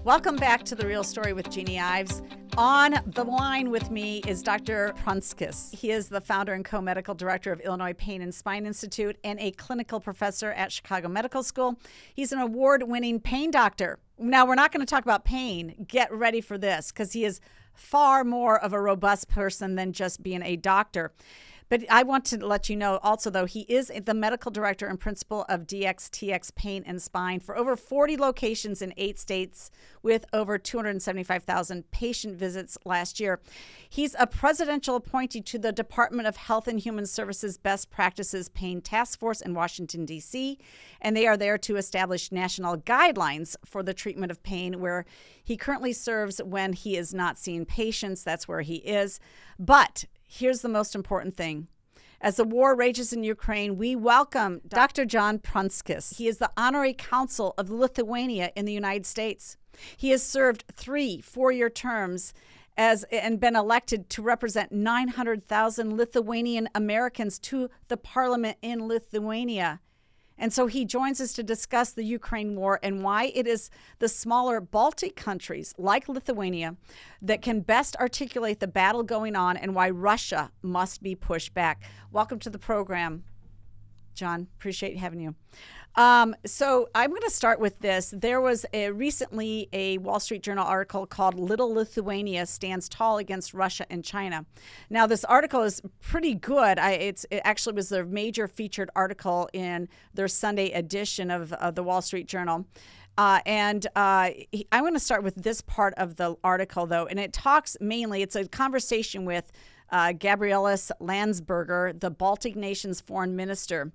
Welcome back to The Real Story with Jeanne Ives. On the line with me is Dr. Prunskis. He is the founder and co-medical director of Illinois Pain and Spine Institute and a clinical professor at Chicago Medical School. He's an award-winning pain doctor. Now, we're not going to talk about pain. Get ready for this, because he is far more of a robust person than just being a doctor. But I want to let you know also, though, he is the medical director and principal of DXTX Pain and Spine for over 40 locations in 8 states with over 275,000 patient visits last year. He's a presidential appointee to the Department of Health and Human Services Best Practices Pain Task Force in Washington, D.C., and they are there to establish national guidelines for the treatment of pain, where he currently serves when he is not seeing patients. That's where he is. But here's the most important thing. As the war rages in Ukraine, we welcome Dr. Jeanne Prunskis. He is the honorary consul of Lithuania in the United States. He has served 3 four-year terms and been elected to represent 900,000 Lithuanian Americans to the parliament in Lithuania. And so he joins us to discuss the Ukraine war and why it is the smaller Baltic countries like Lithuania that can best articulate the battle going on and why Russia must be pushed back. Welcome to the program, John. Appreciate having you. So I'm going to start with this. There was recently a Wall Street Journal article called "Little Lithuania Stands Tall Against Russia and China." Now, this article is pretty good. It actually was their major featured article in their Sunday edition of the Wall Street Journal. I'm going to start with this part of the article, though, and it talks mainly, it's a conversation with Gabrielus Landsberger, the Baltic nation's foreign minister.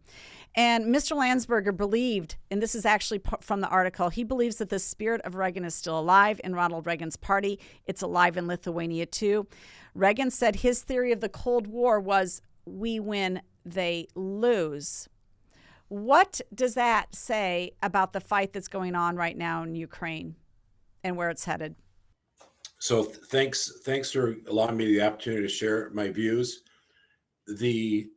And Mr. Landsberger believed, and this is actually from the article, he believes that the spirit of Reagan is still alive in Ronald Reagan's party. It's alive in Lithuania, too. Reagan said his theory of the Cold War was, we win, they lose. What does that say about the fight that's going on right now in Ukraine and where it's headed? So thanks for allowing me the opportunity to share my views. The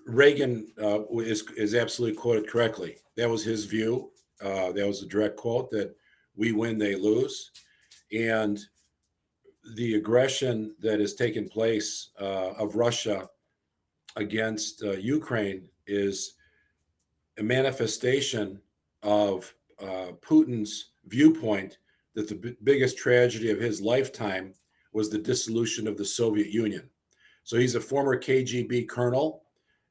Reagan is absolutely quoted correctly. That was his view. That was a direct quote, that we win, they lose. And the aggression that has taken place of Russia against Ukraine is a manifestation of Putin's viewpoint that the biggest tragedy of his lifetime was the dissolution of the Soviet Union. So he's a former KGB colonel,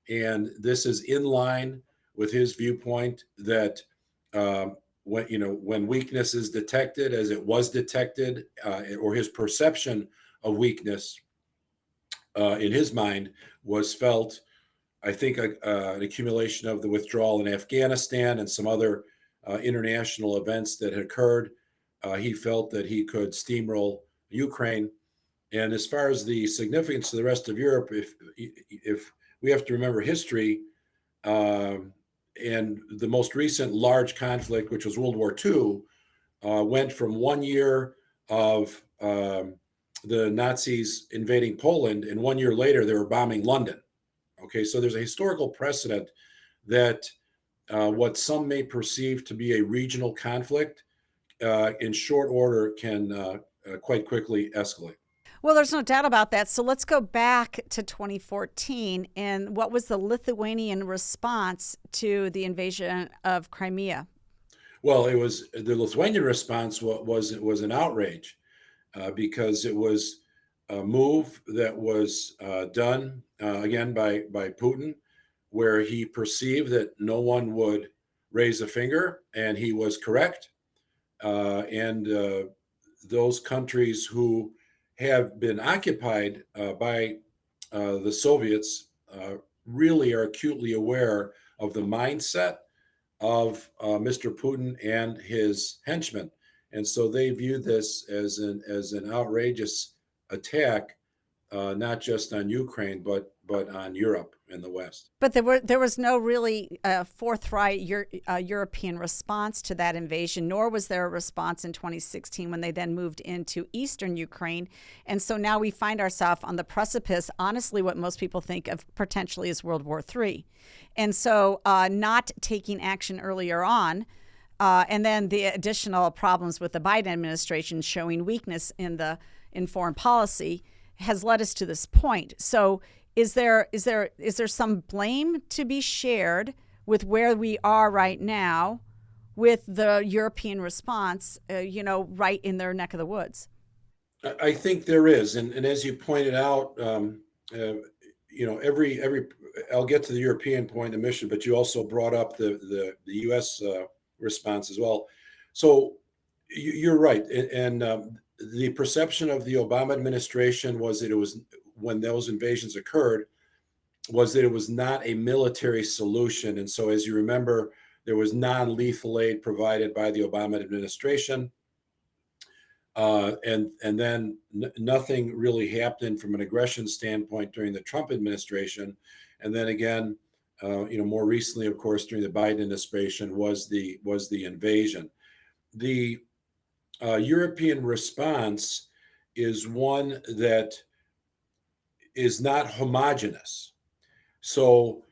and this is in line with his viewpoint that when weakness is detected, as it was detected, or his perception of weakness in his mind was felt, I think an accumulation of the withdrawal in Afghanistan and some other international events that had occurred. He felt that he could steamroll Ukraine. And as far as the significance to the rest of Europe, if we have to remember history, and the most recent large conflict, which was World War II, went from 1 year of the Nazis invading Poland, and 1 year later they were bombing London. Okay, so there's a historical precedent that what some may perceive to be a regional conflict in short order can quite quickly escalate. Well, there's no doubt about that. So let's go back to 2014. And what was the Lithuanian response to the invasion of Crimea? Well, it was the Lithuanian response was an outrage because it was a move that was done again by Putin, where he perceived that no one would raise a finger, and he was correct. And those countries who have been occupied by the Soviets really are acutely aware of the mindset of Mr. Putin and his henchmen. And so they view this as an outrageous attack, not just on Ukraine, but on Europe and the West. But there was no really forthright European response to that invasion, nor was there a response in 2016 when they then moved into eastern Ukraine. And so now we find ourselves on the precipice, honestly, what most people think of potentially as World War III. And so not taking action earlier on And then the additional problems with the Biden administration showing weakness in foreign policy has led us to this point. So is there some blame to be shared with where we are right now with the European response, right in their neck of the woods? I think there is, and as you pointed out, every I'll get to the European point in the mission, but you also brought up the U.S. Response as well. So you're right, and the perception of the Obama administration was that it was, when those invasions occurred, was that it was not a military solution, and so as you remember, there was non-lethal aid provided by the Obama administration. And then nothing really happened from an aggression standpoint during the Trump administration, and then again, more recently, of course, during the Biden administration, was the invasion. The European response is one that is not homogenous, so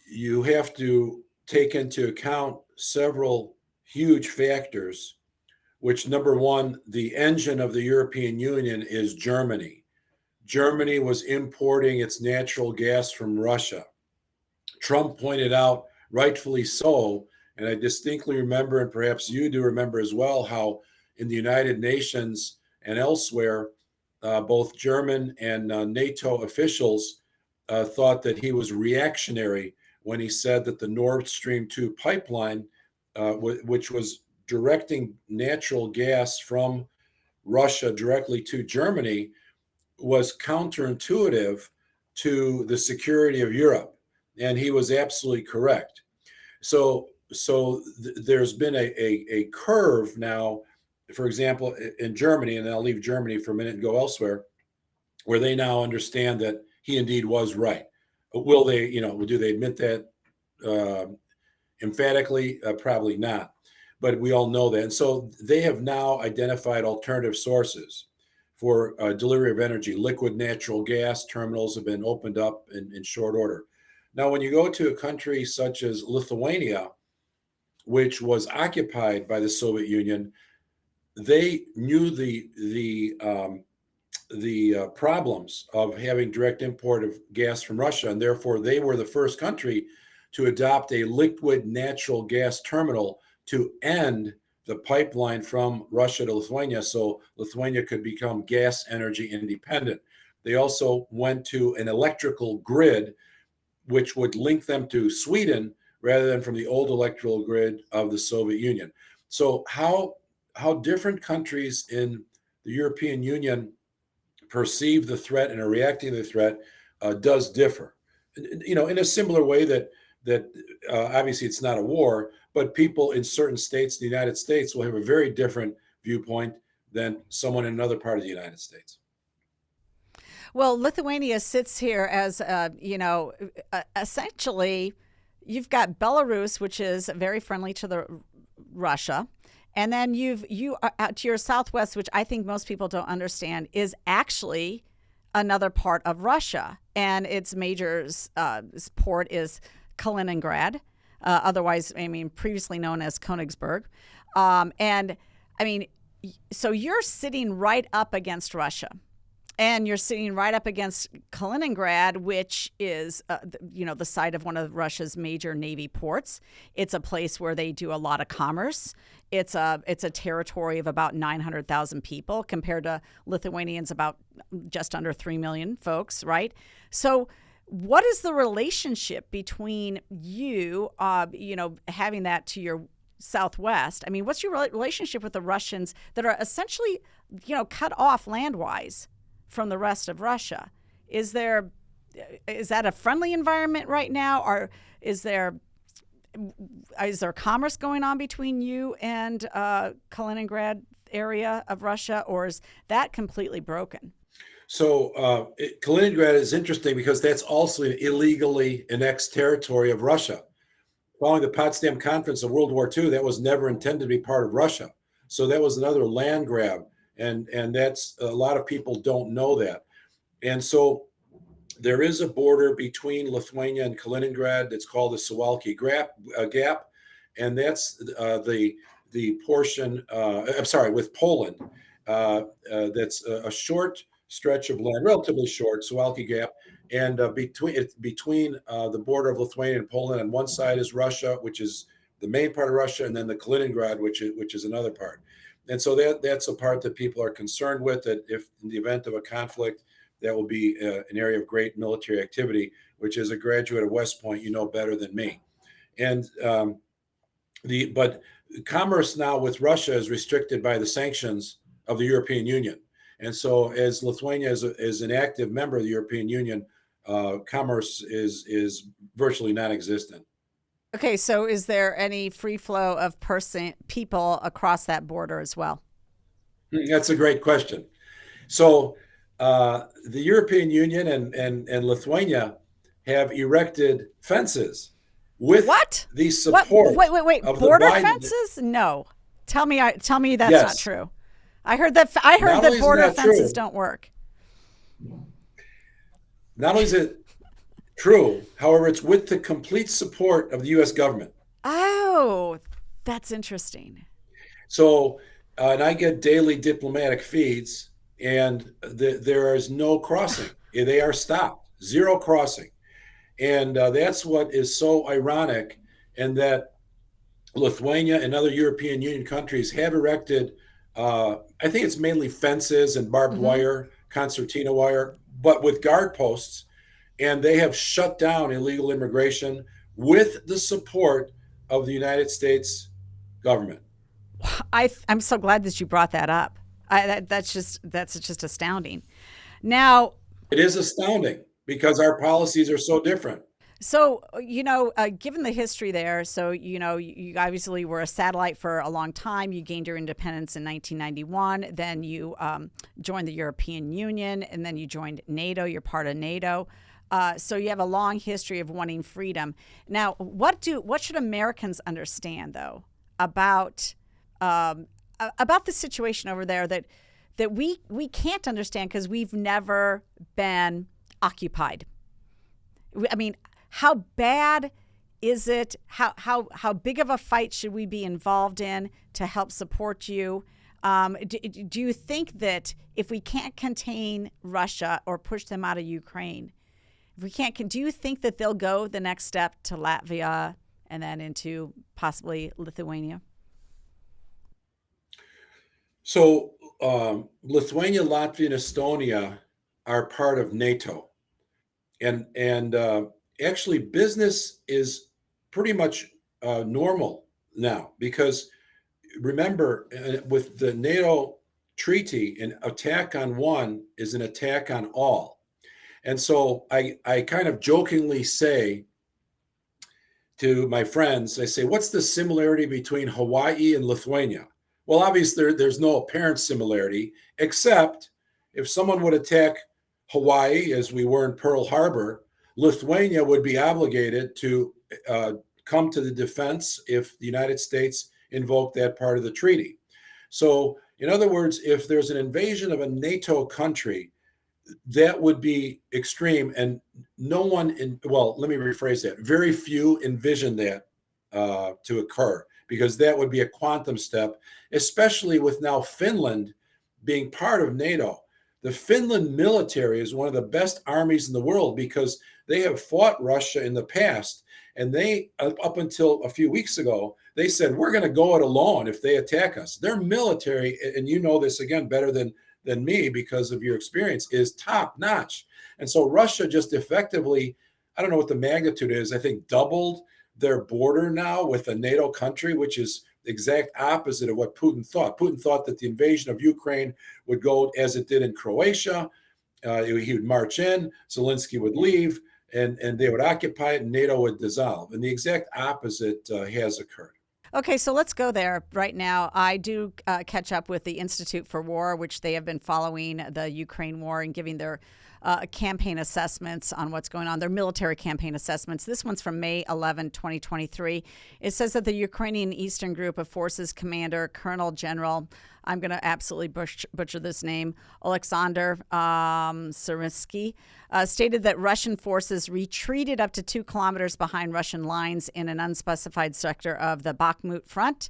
you have to take into account several huge factors, which, number one, the engine of the European Union is Germany. Germany was importing its natural gas from Russia. Trump pointed out, rightfully so, and I distinctly remember, and perhaps you do remember as well, how in the United Nations and elsewhere, both German and NATO officials thought that he was reactionary when he said that the Nord Stream 2 pipeline, which was directing natural gas from Russia directly to Germany, was counterintuitive to the security of Europe. And he was absolutely correct. So there's been a curve now, for example, in Germany, and I'll leave Germany for a minute and go elsewhere, where they now understand that he indeed was right. Will they, do they admit that emphatically? Probably not. But we all know that. And so they have now identified alternative sources for delivery of energy. Liquid natural gas terminals have been opened up in short order. Now, when you go to a country such as Lithuania, which was occupied by the Soviet Union, they knew the problems of having direct import of gas from Russia, and therefore they were the first country to adopt a liquid natural gas terminal to end the pipeline from Russia to Lithuania, so Lithuania could become gas energy independent. They also went to an electrical grid which would link them to Sweden rather than from the old electrical grid of the Soviet Union. So how different countries in the European Union perceive the threat and are reacting to the threat does differ. In a similar way that obviously it's not a war, but people in certain states in the United States will have a very different viewpoint than someone in another part of the United States. Well, Lithuania sits here as, essentially, you've got Belarus, which is very friendly to the Russia, and then you are out to your southwest, which I think most people don't understand, is actually another part of Russia, and its major port is Kaliningrad, otherwise, previously known as Königsberg, so you're sitting right up against Russia. And you're sitting right up against Kaliningrad, which is, the site of one of Russia's major Navy ports. It's a place where they do a lot of commerce. It's a territory of about 900,000 people compared to Lithuanians about just under 3 million folks, right? So what is the relationship between you, having that to your southwest? What's your relationship with the Russians that are essentially, cut off land-wise from the rest of Russia? Is that a friendly environment right now, or is there commerce going on between you and Kaliningrad area of Russia, or is that completely broken? So Kaliningrad is interesting because that's also an illegally annexed territory of Russia. Following the Potsdam Conference of World War II, that was never intended to be part of Russia. So that was another land grab. And that's, a lot of people don't know that. And so there is a border between Lithuania and Kaliningrad that's called the Suwalki Gap, and that's the portion, I'm sorry, with Poland. That's a short stretch of land, relatively short, Suwalki Gap, and between the border of Lithuania and Poland, on one side is Russia, which is the main part of Russia, and then the Kaliningrad, which is another part. And so that's a part that people are concerned with. That if in the event of a conflict, that will be an area of great military activity. Which, as a graduate of West Point, you know better than me. And but commerce now with Russia is restricted by the sanctions of the European Union. And so, as Lithuania is an active member of the European Union, commerce is virtually non-existent. Okay, so is there any free flow of people across that border as well? That's a great question. So, the European Union and Lithuania have erected fences with What? the support. Wait. Of Border the Biden. fences? No. Tell me that's Yes. not true. I heard that border fences don't work. Not only is it true, however, it's with the complete support of the U.S. government. Oh, that's interesting. So, and I get daily diplomatic feeds, and there is no crossing. They are stopped, zero crossing. And that's what is so ironic, and that Lithuania and other European Union countries have erected, I think it's mainly fences and barbed wire, concertina wire, but with guard posts, and they have shut down illegal immigration with the support of the United States government. I'm so glad that you brought that up. That's just astounding. Now, it is astounding because our policies are so different. So, given the history there, so, you obviously were a satellite for a long time. You gained your independence in 1991. Then you joined the European Union, and then you joined NATO. You're part of NATO. So you have a long history of wanting freedom. Now, what should Americans understand, though, about the situation over there that we can't understand because we've never been occupied? I mean, how bad is it? How big of a fight should we be involved in to help support you? Do you think that if we can't contain Russia or push them out of Ukraine, if we can't, do you think that they'll go the next step to Latvia and then into possibly Lithuania? So Lithuania, Latvia, and Estonia are part of NATO, and actually business is pretty much normal now, because remember, with the NATO treaty, an attack on one is an attack on all. And so I kind of jokingly say to my friends, I say, what's the similarity between Hawaii and Lithuania? Well, obviously, there's no apparent similarity, except if someone would attack Hawaii, as we were in Pearl Harbor, Lithuania would be obligated to come to the defense if the United States invoked that part of the treaty. So, in other words, if there's an invasion of a NATO country, that would be extreme, and no one let me rephrase that. Very few envision that to occur, because that would be a quantum step, especially with now Finland being part of NATO. The Finland military is one of the best armies in the world because they have fought Russia in the past. And they, up until a few weeks ago, they said, we're going to go it alone if they attack us. Their military, and you know this again better than me because of your experience, is top notch. And so Russia just effectively, I don't know what the magnitude is, I think doubled their border now with a NATO country, which is the exact opposite of what Putin thought. Putin thought that the invasion of Ukraine would go as it did in Croatia. He would march in, Zelensky would leave, and they would occupy it, and NATO would dissolve. And the exact opposite has occurred. Okay, so let's go there right now. I do catch up with the Institute for War, which they have been following the Ukraine war and giving their campaign assessments on what's going on, their military campaign assessments. This one's from May 11, 2023. It says that the Ukrainian Eastern Group of Forces commander, Colonel General, I'm going to absolutely butcher this name, Alexander Surinsky, stated that Russian forces retreated up to 2 kilometers behind Russian lines in an unspecified sector of the Bakhmut front.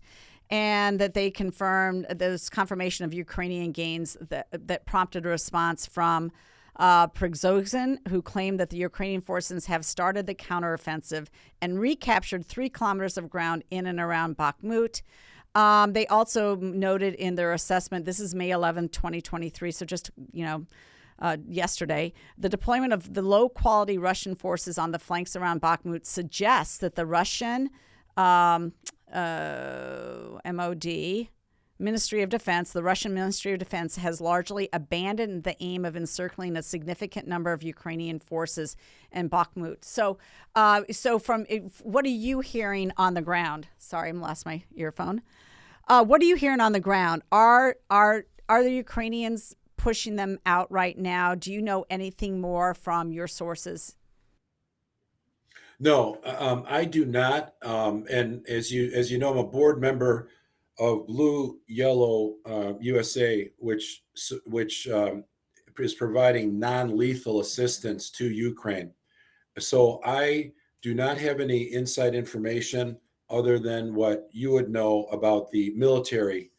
and that they confirmed this confirmation of Ukrainian gains that prompted a response from Prunskis, who claimed that the Ukrainian forces have started the counteroffensive and recaptured 3 kilometers of ground in and around Bakhmut. They also noted in their assessment, this is May 11th, 2023, so just, yesterday, the deployment of the low-quality Russian forces on the flanks around Bakhmut suggests that the Russian MOD, Ministry of Defense, the Russian Ministry of Defense has largely abandoned the aim of encircling a significant number of Ukrainian forces in Bakhmut. So from what are you hearing on the ground? Sorry, I lost my earphone. What are you hearing on the ground? Are the Ukrainians pushing them out right now? Do you know anything more from your sources? No, I do not. And as you know, I'm a board member of Blue Yellow USA, which is providing non-lethal assistance to Ukraine. So I do not have any inside information other than what you would know about the military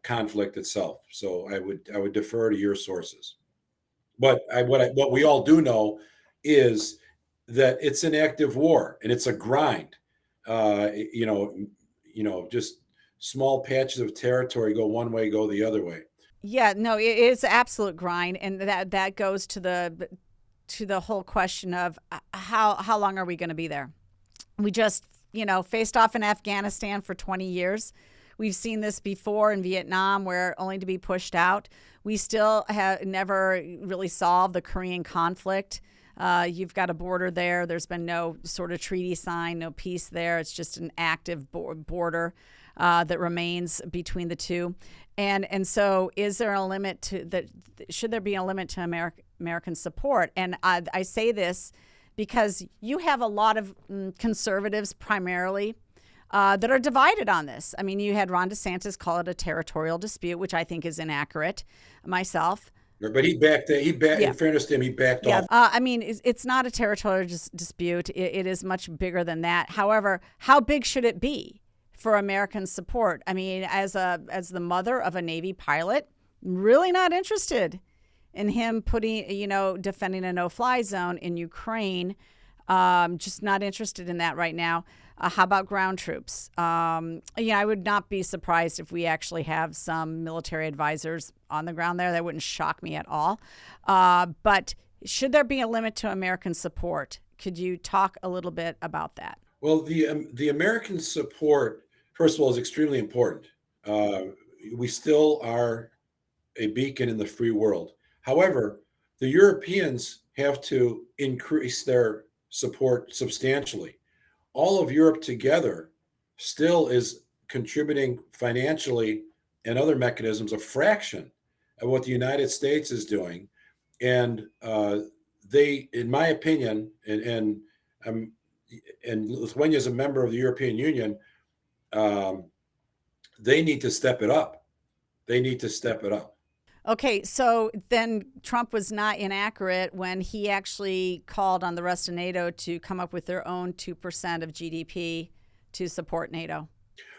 conflict itself. So I would defer to your sources. But what we all do know is that it's an active war and it's a grind. Just small patches of territory go one way, go the other way. Yeah, no, it is absolute grind, and that goes to the whole question of how long are we going to be there? We just faced off in Afghanistan for 20 years. We've seen this before in Vietnam, where only to be pushed out. We still have never really solved the Korean conflict. You've got a border there. There's been no sort of treaty signed, no peace there. It's just an active border that remains between the two. And so is there a limit to that? Should there be a limit to American support? And I say this because you have a lot of conservatives primarily that are divided on this. I mean, you had Ron DeSantis call it a territorial dispute, which I think is inaccurate myself. But he backed. In fairness to him, he backed off. I mean, it's not a territorial dispute. It is much bigger than that. However, how big should it be for American support? I mean, as the mother of a Navy pilot, really not interested in him defending a no-fly zone in Ukraine. Just not interested in that right now. How about ground troops? I would not be surprised if we actually have some military advisors on the ground there. That wouldn't shock me at all. But should there be a limit to American support? Could you talk a little bit about that? Well, the American support, first of all, is extremely important. We still are a beacon in the free world. However, the Europeans have to increase their support substantially. All of Europe together still is contributing financially and other mechanisms a fraction of what the United States is doing. And they, in my opinion, and Lithuania is a member of the European Union, they need to step it up. They need to step it up. Okay, so then Trump was not inaccurate when he actually called on the rest of NATO to come up with their own 2% of GDP to support NATO.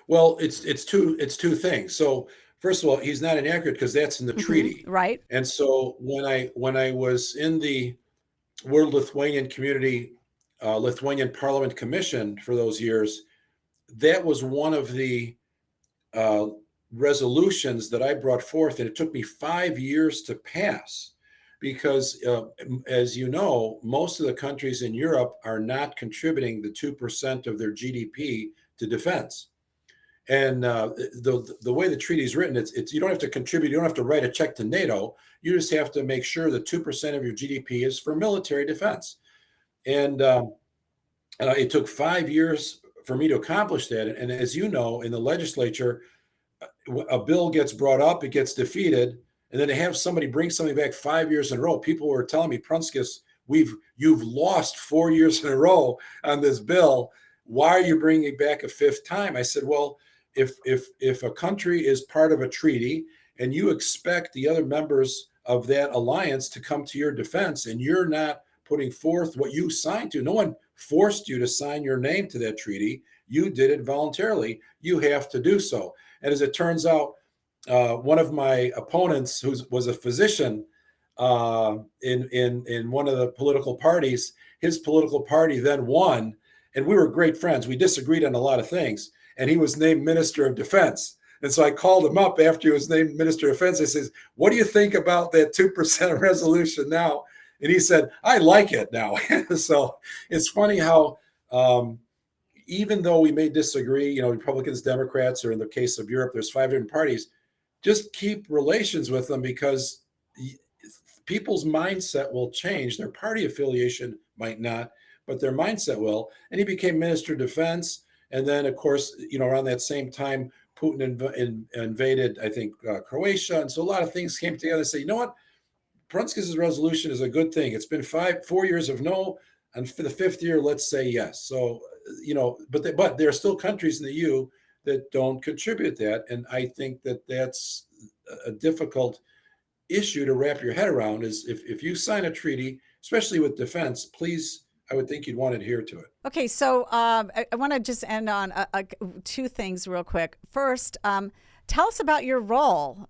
Well, it's two things. So first of all, he's not inaccurate because that's in the treaty, right? And so when I was in the World Lithuanian Community, Lithuanian Parliament Commission for those years, that was one of the resolutions that I brought forth, and it took me 5 years to pass because, as you know, most of the countries in Europe are not contributing the 2% of their GDP to defense. And the way the treaty is written, it's you don't have to contribute, you don't have to write a check to NATO. You just have to make sure that 2% of your GDP is for military defense. And it took 5 years for me to accomplish that. And as you know, in the legislature, a bill gets brought up, it gets defeated, and then to have somebody bring something back 5 years in a row. People were telling me, Prunskis, you've lost 4 years in a row on this bill. Why are you bringing it back a fifth time? I said, well, if a country is part of a treaty and you expect the other members of that alliance to come to your defense and you're not putting forth what you signed to, no one forced you to sign your name to that treaty. You did it voluntarily. You have to do so. And as it turns out, one of my opponents, who was a physician in one of the political parties, his political party then won, and we were great friends. We disagreed on a lot of things, and he was named Minister of Defense. And so I called him up after he was named Minister of Defense. I says, "What do you think about that 2% resolution now?" And he said, "I like it now." So it's funny how even though we may disagree, Republicans, Democrats, or in the case of Europe, there's 5 different parties, just keep relations with them, because people's mindset will change. Their party affiliation might not, but their mindset will. And he became Minister of Defense. And then, of course, around that same time, Putin invaded, I think, Croatia. And so a lot of things came together and say, you know what? Prunskis' resolution is a good thing. It's been 4 years of no, and for the 5th year, let's say yes. So, but there are still countries in the EU that don't contribute that. And I think that that's a difficult issue to wrap your head around, is if you sign a treaty, especially with defense, please, I would think you'd want to adhere to it. Okay, so I want to just end on 2 things real quick. First, tell us about your role.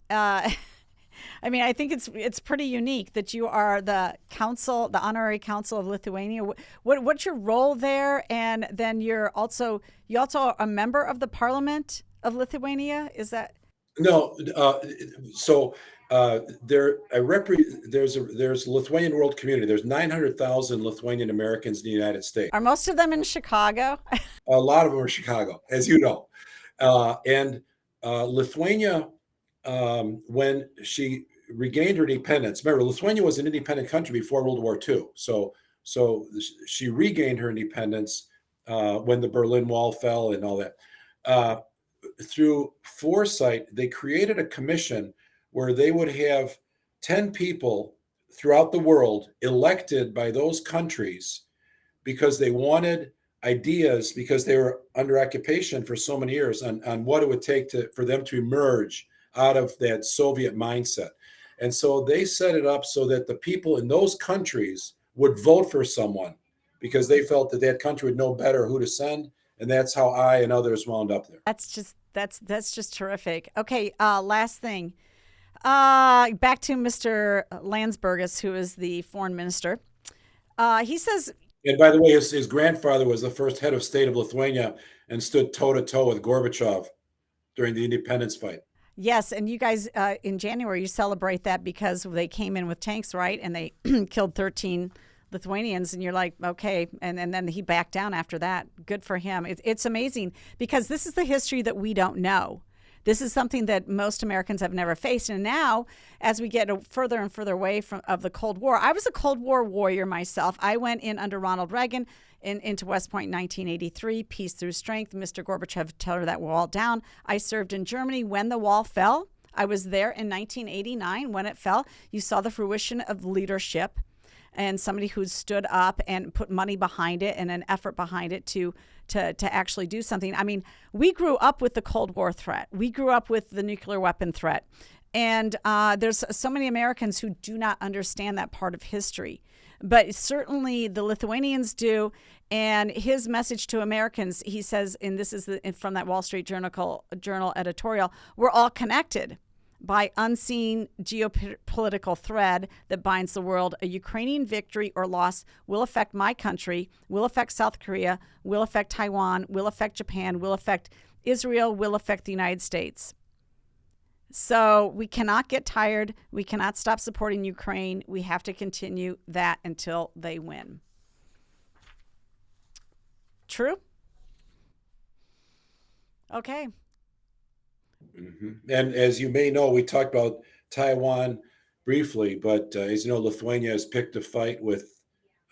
I mean, I think it's pretty unique that you are the consul, the honorary consul of Lithuania. What's your role there? And then you also are a member of the Parliament of Lithuania. Is that? No. There's a Lithuanian world community. There's 900,000 Lithuanian Americans in the United States. Are most of them in Chicago? A lot of them are in Chicago, as you know. And Lithuania, when she regained her independence, remember, Lithuania was an independent country before World War II. So she regained her independence when the Berlin Wall fell and all that. Through foresight, they created a commission where they would have 10 people throughout the world elected by those countries, because they wanted ideas, because they were under occupation for so many years, on what it would take for them to emerge out of that Soviet mindset. And so they set it up so that the people in those countries would vote for someone, because they felt that country would know better who to send. And that's how I and others wound up there. That's just terrific. Okay, last thing. Back to Mr. Landsbergis, who is the foreign minister. He says. And by the way, his grandfather was the first head of state of Lithuania and stood toe to toe with Gorbachev during the independence fight. Yes, and you guys in January, you celebrate that because they came in with tanks, right? And they killed 13 Lithuanians, and you're like, okay. And then he backed down after that. Good for him. It's amazing, because this is the history that we don't know. This is something that most Americans have never faced. And now, as we get further and further away of the Cold War, I was a Cold War warrior myself. I went in under Ronald Reagan into West Point in 1983, peace through strength. Mr. Gorbachev tore that wall down. I served in Germany when the wall fell. I was there in 1989 when it fell. You saw the fruition of leadership and somebody who stood up and put money behind it and an effort behind it to actually do something. I mean, we grew up with the Cold War threat. We grew up with the nuclear weapon threat. And there's so many Americans who do not understand that part of history. But certainly the Lithuanians do. And his message to Americans, he says, and this is from that Wall Street Journal editorial, we're all connected by unseen geopolitical thread that binds the world. A Ukrainian victory or loss will affect my country, will affect South Korea, will affect Taiwan, will affect Japan, will affect Israel, will affect the United States. So we cannot get tired. We cannot stop supporting Ukraine. We have to continue that until they win. True? Okay. Mm-hmm. And as you may know, we talked about Taiwan briefly, but as you know, Lithuania has picked a fight with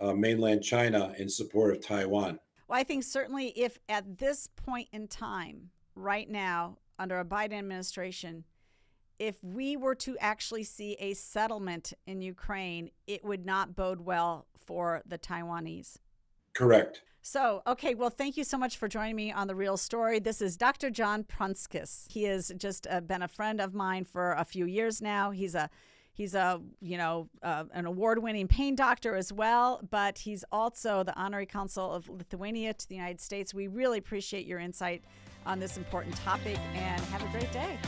mainland China in support of Taiwan. Well, I think certainly if at this point in time, right now, under a Biden administration, if we were to actually see a settlement in Ukraine, it would not bode well for the Taiwanese. Correct. So, okay, well, thank you so much for joining me on The Real Story. This is Dr. Jeanne Prunskis. He has just been a friend of mine for a few years now. He's He's an award-winning pain doctor as well, but he's also the honorary consul of Lithuania to the United States. We really appreciate your insight on this important topic, and have a great day.